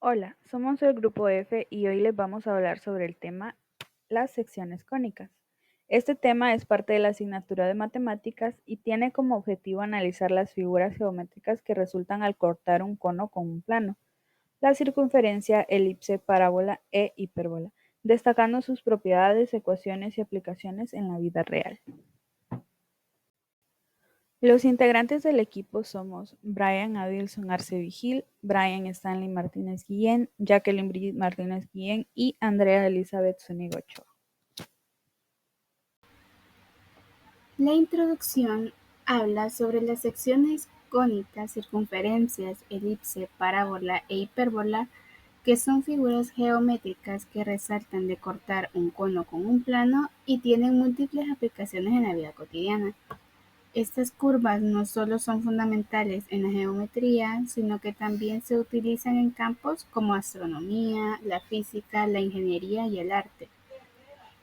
Hola, somos el grupo F y hoy les vamos a hablar sobre el tema las secciones cónicas. Este tema es parte de la asignatura de matemáticas y tiene como objetivo analizar las figuras geométricas que resultan al cortar un cono con un plano, la circunferencia, elipse, parábola e hipérbola, destacando sus propiedades, ecuaciones y aplicaciones en la vida real. Los integrantes del equipo somos Brian Adilson Arce Vigil, Brian Stanley Martínez Guillén, Jacqueline Brigitte Martínez Guillén y Andrea Elizabeth Zúñiga Ochoa. La introducción habla sobre las secciones cónicas, circunferencias, elipse, parábola e hipérbola, que son figuras geométricas que resaltan de cortar un cono con un plano y tienen múltiples aplicaciones en la vida cotidiana. Estas curvas no solo son fundamentales en la geometría, sino que también se utilizan en campos como astronomía, la física, la ingeniería y el arte.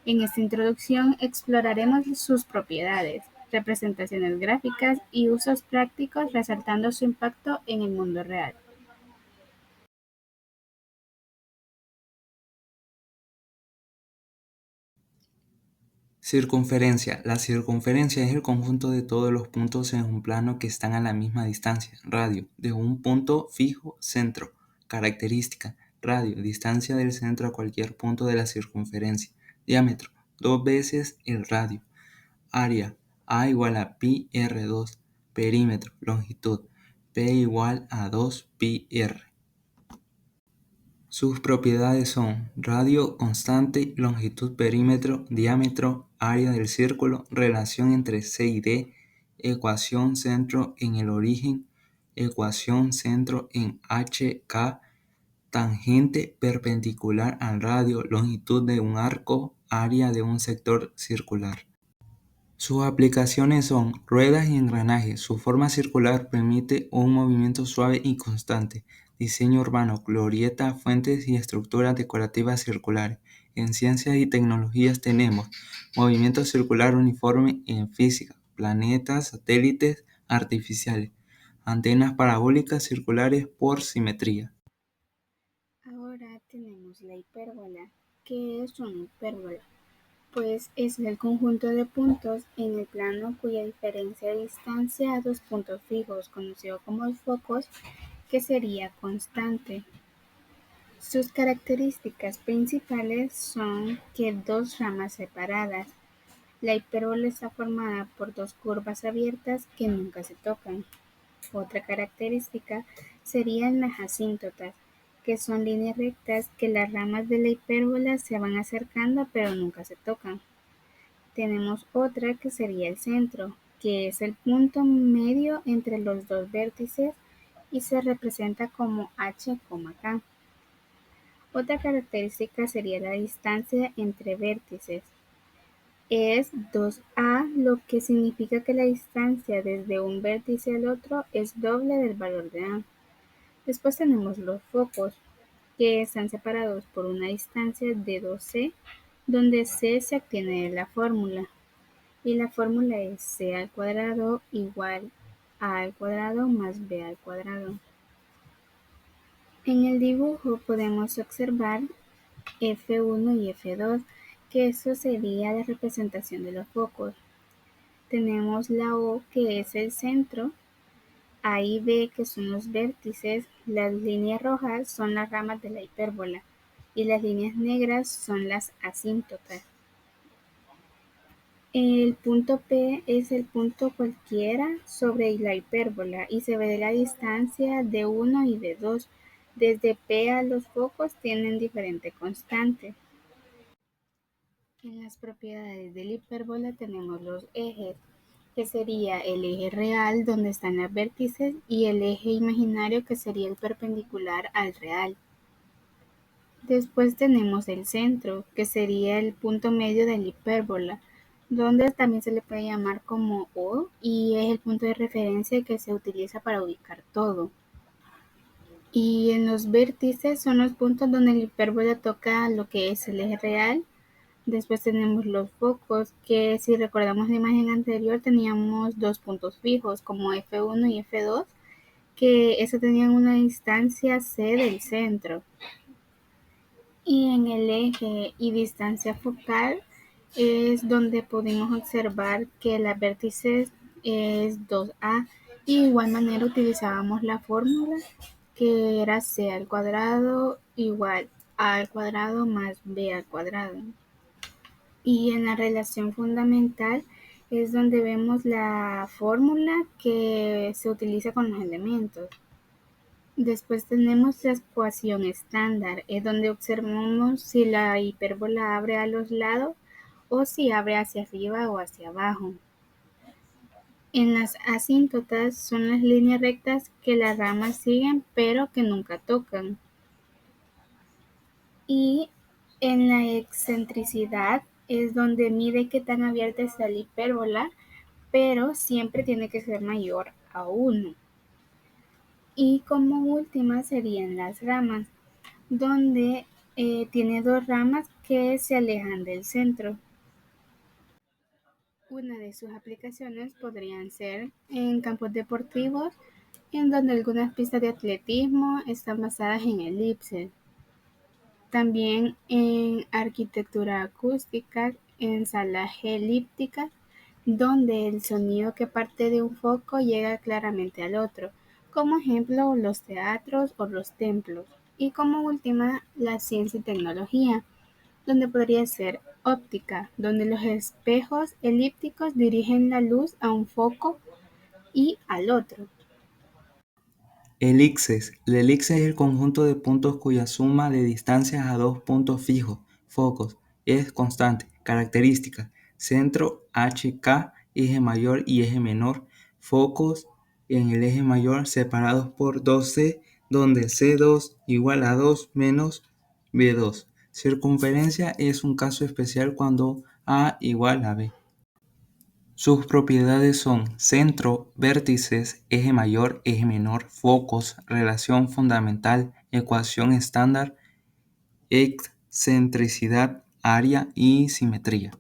En esta introducción exploraremos sus propiedades, representaciones gráficas y usos prácticos, resaltando su impacto en el mundo real. Circunferencia. La circunferencia es el conjunto de todos los puntos en un plano que están a la misma distancia, radio, de un punto fijo, centro. Característica. Radio, distancia del centro a cualquier punto de la circunferencia. Diámetro, dos veces el radio. Área, A igual a pi r2. Perímetro, longitud, P igual a 2 pi r. Sus propiedades son radio constante, longitud perímetro, diámetro, área del círculo, relación entre C y D, ecuación centro en el origen, ecuación centro en HK, tangente perpendicular al radio, longitud de un arco, área de un sector circular. Sus aplicaciones son ruedas y engranajes. Su forma circular permite un movimiento suave y constante. Diseño urbano, glorieta, fuentes y estructuras decorativas circulares. En ciencias y tecnologías tenemos movimiento circular uniforme en física, planetas, satélites artificiales, antenas parabólicas circulares por simetría. Ahora tenemos la hipérbola. ¿Qué es una hipérbola? Pues es el conjunto de puntos en el plano cuya diferencia de distancia a dos puntos fijos, conocido como focos, que sería constante. Sus características principales son que dos ramas separadas. La hipérbola está formada por dos curvas abiertas que nunca se tocan. Otra característica serían las asíntotas, que son líneas rectas que las ramas de la hipérbola se van acercando pero nunca se tocan. Tenemos otra que sería el centro, que es el punto medio entre los dos vértices y se representa como h, k. Otra característica sería la distancia entre vértices. Es 2a, lo que significa que la distancia desde un vértice al otro es doble del valor de a. Después tenemos los focos, que están separados por una distancia de 2c, donde c se obtiene de la fórmula. Y la fórmula es c al cuadrado igual a al cuadrado más b al cuadrado. En el dibujo podemos observar F1 y F2, que eso sería la representación de los focos. Tenemos la O, que es el centro, A y B, que son los vértices, las líneas rojas son las ramas de la hipérbola y las líneas negras son las asíntotas. El punto P es el punto cualquiera sobre la hipérbola y se ve de la distancia de 1 y de 2. Desde P a los focos tienen diferente constante. En las propiedades de la hipérbola tenemos los ejes, que sería el eje real donde están los vértices y el eje imaginario que sería el perpendicular al real. Después tenemos el centro, que sería el punto medio de la hipérbola, donde también se le puede llamar como O y es el punto de referencia que se utiliza para ubicar todo. Y en los vértices son los puntos donde la hipérbola toca lo que es el eje real. Después tenemos los focos, que si recordamos la imagen anterior teníamos dos puntos fijos como F1 y F2, que eso tenían una distancia c del centro. Y en el eje y distancia focal es donde podemos observar que las vértices es 2a. Y de igual manera utilizábamos la fórmula que era c al cuadrado igual a al cuadrado más b al cuadrado. Y en la relación fundamental es donde vemos la fórmula que se utiliza con los elementos. Después tenemos la ecuación estándar, es donde observamos si la hipérbola abre a los lados o si abre hacia arriba o hacia abajo. En las asíntotas son las líneas rectas que las ramas siguen pero que nunca tocan. Y en la excentricidad es donde mide qué tan abierta está la hipérbola, pero siempre tiene que ser mayor a 1. Y como última serían las ramas, donde tiene dos ramas que se alejan del centro. Una de sus aplicaciones podrían ser en campos deportivos, en donde algunas pistas de atletismo están basadas en elipses. También en arquitectura acústica, en salas elípticas, donde el sonido que parte de un foco llega claramente al otro, como ejemplo los teatros o los templos. Y como última, la ciencia y tecnología, donde podría ser óptica, donde los espejos elípticos dirigen la luz a un foco y al otro. Elipses. La elipse es el conjunto de puntos cuya suma de distancias a dos puntos fijos, focos, es constante. Características: centro HK, eje mayor y eje menor. Focos en el eje mayor separados por 2C, donde C2 igual a 2 menos B2. Circunferencia es un caso especial cuando A igual a B. Sus propiedades son centro, vértices, eje mayor, eje menor, focos, relación fundamental, ecuación estándar, excentricidad, área y simetría.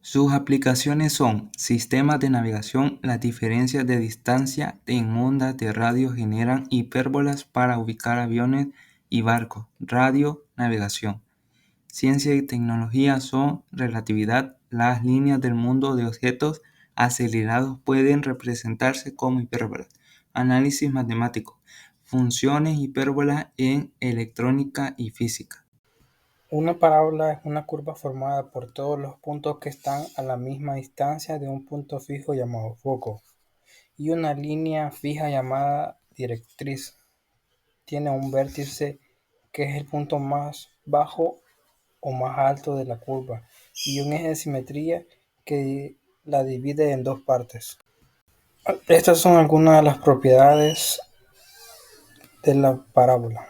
Sus aplicaciones son sistemas de navegación. Las diferencias de distancia en ondas de radio generan hipérbolas para ubicar aviones y barcos. Radio, navegación. Ciencia y tecnología son relatividad. Las líneas del mundo de objetos acelerados pueden representarse como hipérbolas. Análisis matemático. Funciones hipérbolas en electrónica y física. Una parábola es una curva formada por todos los puntos que están a la misma distancia de un punto fijo llamado foco y una línea fija llamada directriz. Tiene un vértice que es el punto más bajo o más alto de la curva y un eje de simetría que la divide en dos partes. Estas son algunas de las propiedades de la parábola.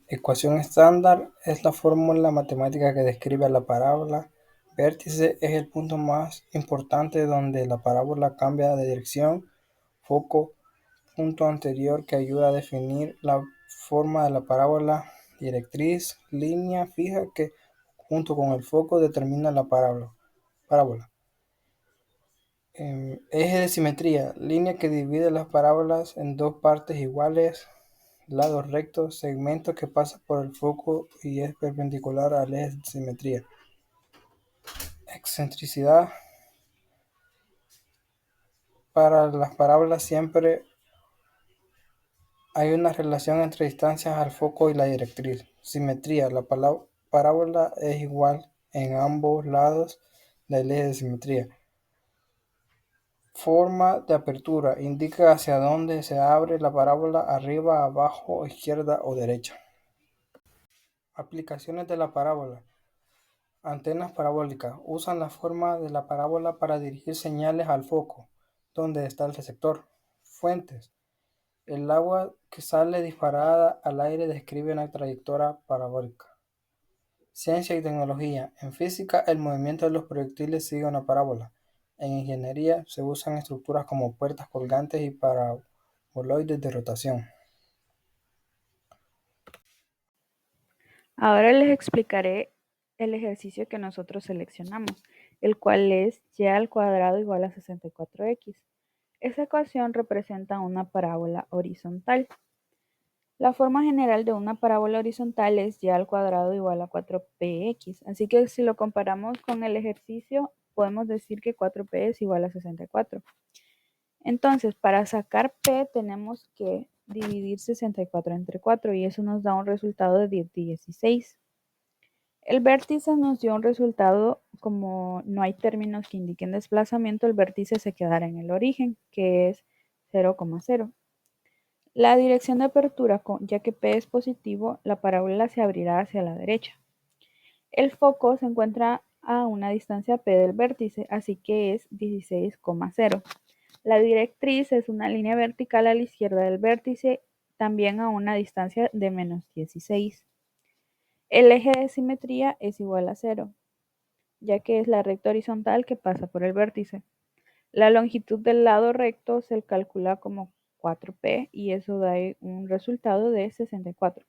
Ecuación estándar es la fórmula matemática que describe la parábola. Vértice es el punto más importante donde la parábola cambia de dirección. Foco, punto anterior que ayuda a definir la forma de la parábola. Directriz, línea fija que junto con el foco determina la parábola. Eje de simetría, línea que divide las parábolas en dos partes iguales, lados rectos, segmento que pasa por el foco y es perpendicular al eje de simetría. Excentricidad, para las parábolas siempre hay una relación entre distancias al foco y la directriz. Simetría, la parábola es igual en ambos lados del eje de simetría. Forma de apertura, indica hacia dónde se abre la parábola, arriba, abajo, izquierda o derecha. Aplicaciones de la parábola. Antenas parabólicas. Usan la forma de la parábola para dirigir señales al foco, donde está el receptor. Fuentes. El agua que sale disparada al aire describe una trayectoria parabólica. Ciencia y tecnología. En física, el movimiento de los proyectiles sigue una parábola. En ingeniería, se usan estructuras como puertas colgantes y paraboloides de rotación. Ahora les explicaré el ejercicio que nosotros seleccionamos, el cual es y al cuadrado igual a 64x. Esa ecuación representa una parábola horizontal. La forma general de una parábola horizontal es y al cuadrado igual a 4px. Así que si lo comparamos con el ejercicio, podemos decir que 4p es igual a 64. Entonces, para sacar p tenemos que dividir 64 entre 4 y eso nos da un resultado de 16. El vértice nos dio un resultado, como no hay términos que indiquen desplazamiento, el vértice se quedará en el origen, que es 0,0. La dirección de apertura, ya que P es positivo, la parábola se abrirá hacia la derecha. El foco se encuentra a una distancia P del vértice, así que es 16,0. La directriz es una línea vertical a la izquierda del vértice, también a una distancia de menos 16. El eje de simetría es igual a 0, ya que es la recta horizontal que pasa por el vértice. La longitud del lado recto se calcula como 4p y eso da un resultado de 64.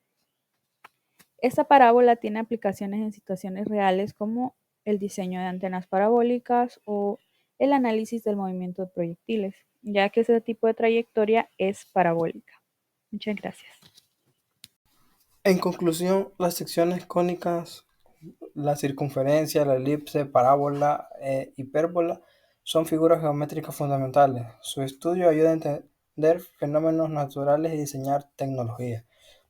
Esta parábola tiene aplicaciones en situaciones reales como el diseño de antenas parabólicas o el análisis del movimiento de proyectiles, ya que ese tipo de trayectoria es parabólica. Muchas gracias. En conclusión, las secciones cónicas, la circunferencia, la elipse, parábola e hipérbola son figuras geométricas fundamentales. Su estudio ayuda a entender fenómenos naturales y diseñar tecnología,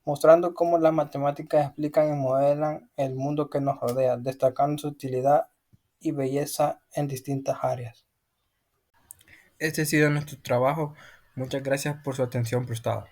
mostrando cómo las matemáticas explican y modelan el mundo que nos rodea, destacando su utilidad y belleza en distintas áreas. Este ha sido nuestro trabajo. Muchas gracias por su atención prestada.